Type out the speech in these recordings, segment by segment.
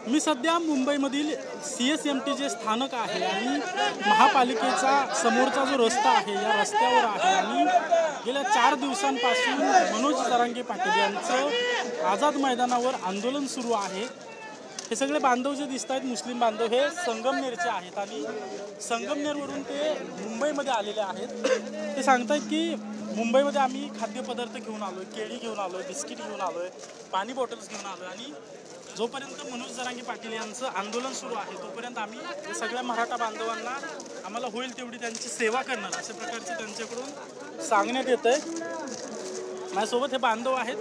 मी सध्या मुंबईमधील CSMT जे स्थानक आहे आणि महापालिकेचा समोरचा जो रस्ता आहे या रस्त्यावर आहे आणि गेल्या 4 दिवसांपासून मनोज जरांगे पाटील यांचं आझाद मैदानावर आंदोलन सुरू आहे। हे सगळे बांधव जे दिसत आहेत मुस्लिम बांधव हे संगमनेरचे आहेत आणि संगमनेरवरून ते मुंबईमध्ये आलेले आहेत। ते सांगतात की मुंबईमध्ये आम्ही खाद्यपदार्थ घेऊन आलोय, केळी घेऊन आलोय, बिस्किट घेऊन आलोय, पाणी बॉटल्स घेऊन आलोय आणि जोपर्यंत मनोज जरांगे पाटील यांचं आंदोलन सुरू आहे तोपर्यंत आम्ही सगळ्या मराठा बांधवांना आम्हाला होईल तेवढी त्यांची सेवा करणार अशा प्रकारचे त्यांच्याकडून सांगण्यात येतंय। माझ्यासोबत हे बांधव आहेत।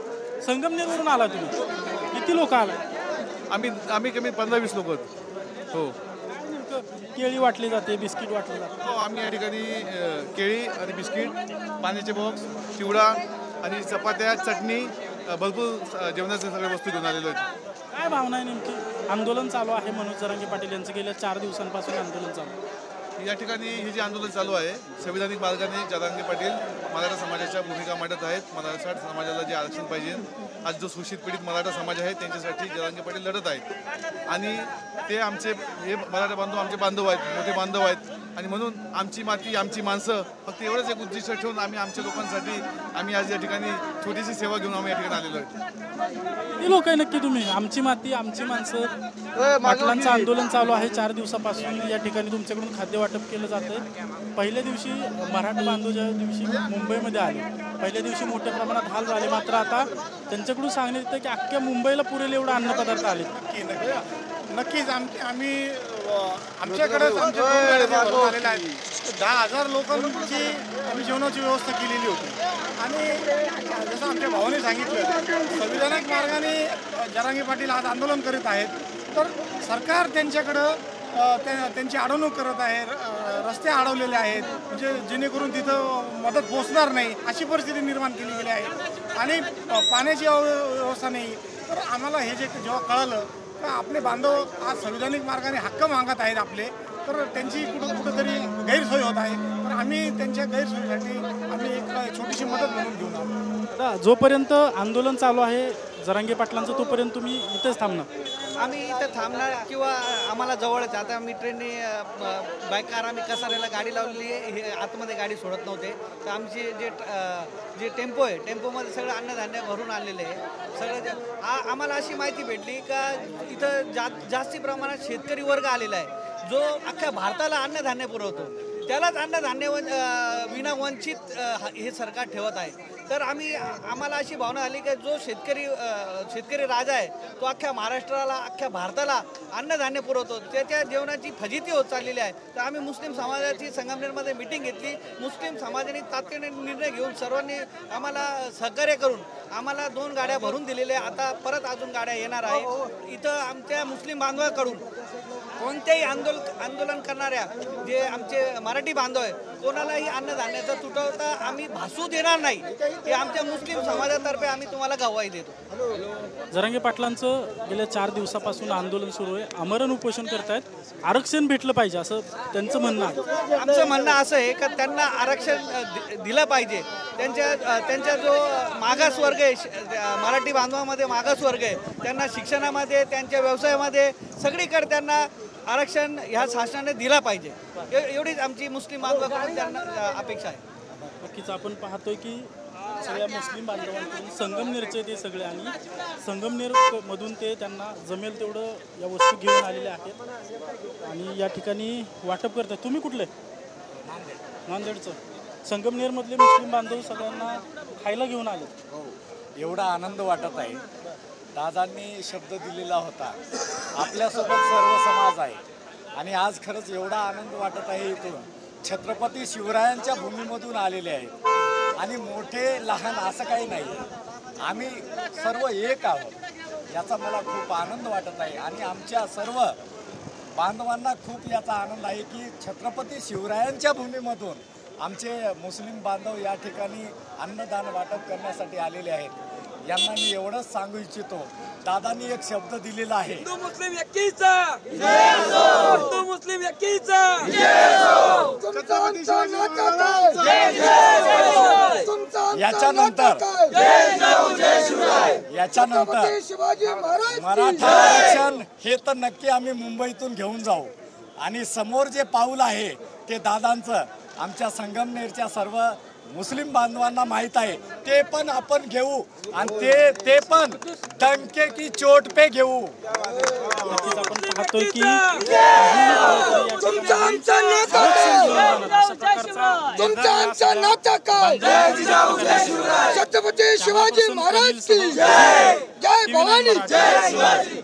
संगमनेरवरून आला तुम्ही, किती लोक आलाय? आम्ही कमी 15-20 लोक आहेत। हो, केळी वाटली जाते, बिस्किट वाटले जाते। हो, आम्ही या ठिकाणी केळी आणि बिस्किट, पाण्याचे बॉक्स, चिवडा आणि चपात्या, चटणी, भरपूर जेवणाच्या सगळ्या वस्तू घेऊन आलेलो आहेत। काय भावना आहे नेमकी? आंदोलन चालू आहे मनोज जरांगे पाटील यांचं गेल्या 4 दिवसांपासून आंदोलन चालू आहे। या ठिकाणी हे जे आंदोलन चालू आहे संविधानिक मार्गाने जरांगे पाटील मराठा समाजाच्या भूमिका मांडत आहेत। मराठा समाजाला जे आरक्षण पाहिजे, आज जो शोषित पीडित मराठा समाज आहे त्यांच्यासाठी जरांगे पाटील लढत आहेत आणि ते हे मराठा बांधव आमचे बांधव आहेत, मोठे बांधव आहेत आणि म्हणून आमची माती आमची माणसं फक्त एवढंच एक उद्दिष्ट ठेवून आम्ही आमच्या लोकांसाठी आम्ही आज या ठिकाणी छोटीशी सेवा घेऊन आम्ही या ठिकाणी आलेलो आहे। किती लोक आहे नक्की तुम्ही? आमची माती आमची माणसं पाटलांचं आंदोलन चालू आहे 4 दिवसापासून। या ठिकाणी तुमच्याकडून खाद्य वाटप केलं जातं। पहिल्या दिवशी मराठा बांधव ज्या दिवशी मुंबईमध्ये आले पहिल्या दिवशी मोठ्या प्रमाणात हाल झाले, मात्र आता त्यांच्याकडून सांगण्यात येतं की अख्ख्या मुंबईला पुरेल एवढं अन्नपदार्थ आले। नक्कीच आमच्याकडेच आमचे आलेले आहेत। 10,000 लोकांची आम्ही जेवणाची व्यवस्था केलेली होती आणि जसं आमच्या भावाने सांगितलं संविधानिक मार्गाने जरांगे पाटील आज आंदोलन करीत आहेत, तर सरकार त्यांच्याकडं त्यांची अडवणूक करत आहे। रस्ते अडवलेले आहेत म्हणजे जेणेकरून तिथं मदत पोहोचणार नाही अशी परिस्थिती निर्माण केली गेली आहे आणि पाण्याची व्यवस्था नाही। तर आम्हाला हे जेव्हा कळलं का आपले बांधव आज संविधानिक मार्गाने हक्क मागत आहेत आपले, तर त्यांची कुठंतरी गैरसोय होत आहे, तर आम्ही त्यांच्या गैरसोयीसाठी आम्ही एक छोटीशी मदत म्हणून घेऊन आलो। आता जोपर्यंत आंदोलन चालू आहे जरांगे पाटलांचं तोपर्यंत तुम्ही इथेच थांबणार? आम्ही इथं थांबणार किंवा आम्हाला जवळच आता आम्ही ट्रेनने बाईक कार आम्ही कसाऱ्याला गाडी लावलेली आहे। हे आतमध्ये गाडी सोडत नव्हते, तर आमची जे टेम्पो आहे टेम्पोमध्ये सगळं अन्नधान्य भरून आणलेलं आहे सगळं। आम्हाला अशी माहिती भेटली का इथं जास्ती प्रमाणात शेतकरी वर्ग आलेला आहे जो अख्ख्या भारताला अन्नधान्य पुरवतो, त्यालाच अन्नधान्य विना वंचित हे सरकार ठेवत आहे। तर आम्हाला अशी भावना आली की जो शेतकरी राजा आहे तो अख्ख्या महाराष्ट्राला अख्ख्या भारताला अन्नधान्य पुरवतो, त्याच्या जेवणाची फजिती होत चाललेली आहे। तर आम्ही मुस्लिम समाजाची संगमनेरमध्ये मिटिंग घेतली। मुस्लिम समाजाने तात्काळ निर्णय घेऊन सर्वांनी आम्हाला सहकार्य करून आम्हाला 2 गाड्या भरून दिलेल्या, आता परत अजून गाड्या येणार आहे। इथं आमच्या मुस्लिम बांधवांकडून कोणत्याही आंदोलन करणाऱ्या जे आमचे मराठी बांधव आहे कोणालाही अन्नधान्याचा तुटवता आम्ही भासू देणार नाही, हे आमच्या मुस्लिम समाजातर्फे आम्ही तुम्हाला गवाही देतो। जरांगे पाटलांचं गेल्या 4 दिवसापासून आंदोलन सुरू आहे, आमरण उपोषण करतायत, आरक्षण भेटलं पाहिजे असं त्यांचं म्हणणं आहे। आमचं म्हणणं असं आहे का त्यांना आरक्षण दिलं पाहिजे। त्यांच्या जो मागासवर्ग आहे मराठी बांधवामध्ये मागासवर्ग आहे, त्यांना शिक्षणामध्ये त्यांच्या व्यवसायामध्ये सगळीकडे त्यांना आरक्षण ह्या शासनाने दिला पाहिजे, एवढीच आमची मुस्लिम बांधवाकडून त्यांना अपेक्षा आहे। नक्कीच आपण पाहतोय की सगळ्या मुस्लिम बांधवांकडून संगमनेरचे ते सगळे आणि संगमनेरमधून ते त्यांना जमेल तेवढं या वस्तू घेऊन आलेल्या आहेत आणि या ठिकाणी वाटप करतात। तुम्ही कुठले? नांदेडचं। संगमनेरमधले मुस्लिम बांधव सगळ्यांना खायला घेऊन आले। एवढा आनंद वाटत आहे। दादांनी शब्द दिलेला होता, आपल्यासोबत सर्व समाज आहे आणि आज खरंच एवढा आनंद वाटत आहे। इथून छत्रपती शिवरायांच्या भूमीमधून आलेले आहेत आणि मोठे लहान असं काही नाही आहे, आम्ही सर्व एक आहोत याचा मला खूप आनंद वाटत आहे आणि आमच्या सर्व बांधवांना खूप याचा आनंद आहे की छत्रपती शिवरायांच्या भूमीमधून आमचे मुस्लिम बांधव या ठिकाणी अन्नदान वाटप करण्यासाठी आलेले आहेत। यांना मी एवढंच सांगू इच्छितो, दादांनी एक शब्द दिलेला आहे, हिंदू मुस्लिम एकीचा जय असो, हिंदू मुस्लिम एकीचा जय असो, तुमचा नेता जय जय तुमचा याच्यानंतर मराठा आरक्षण हे तर नक्की आम्ही मुंबईतून घेऊन जाऊ आणि समोर जे पाऊल आहे ते दादांचं आमच्या संगमनेरच्या सर्व मुस्लिम बांधवांना माहीत आहे, ते पण आपण घेऊ आणि ते पण डंके की चोट पे घेऊ. नक्कीच आपण पाहतोय की छत्रपती शिवाजी महाराज की जय भवानी जय शिवाजी.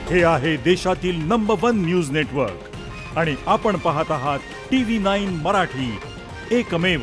हे आहे देशातील नंबर 1 न्यूज नेटवर्क आणि आपण पाहत आहात TV9 मराठी, एकमेव.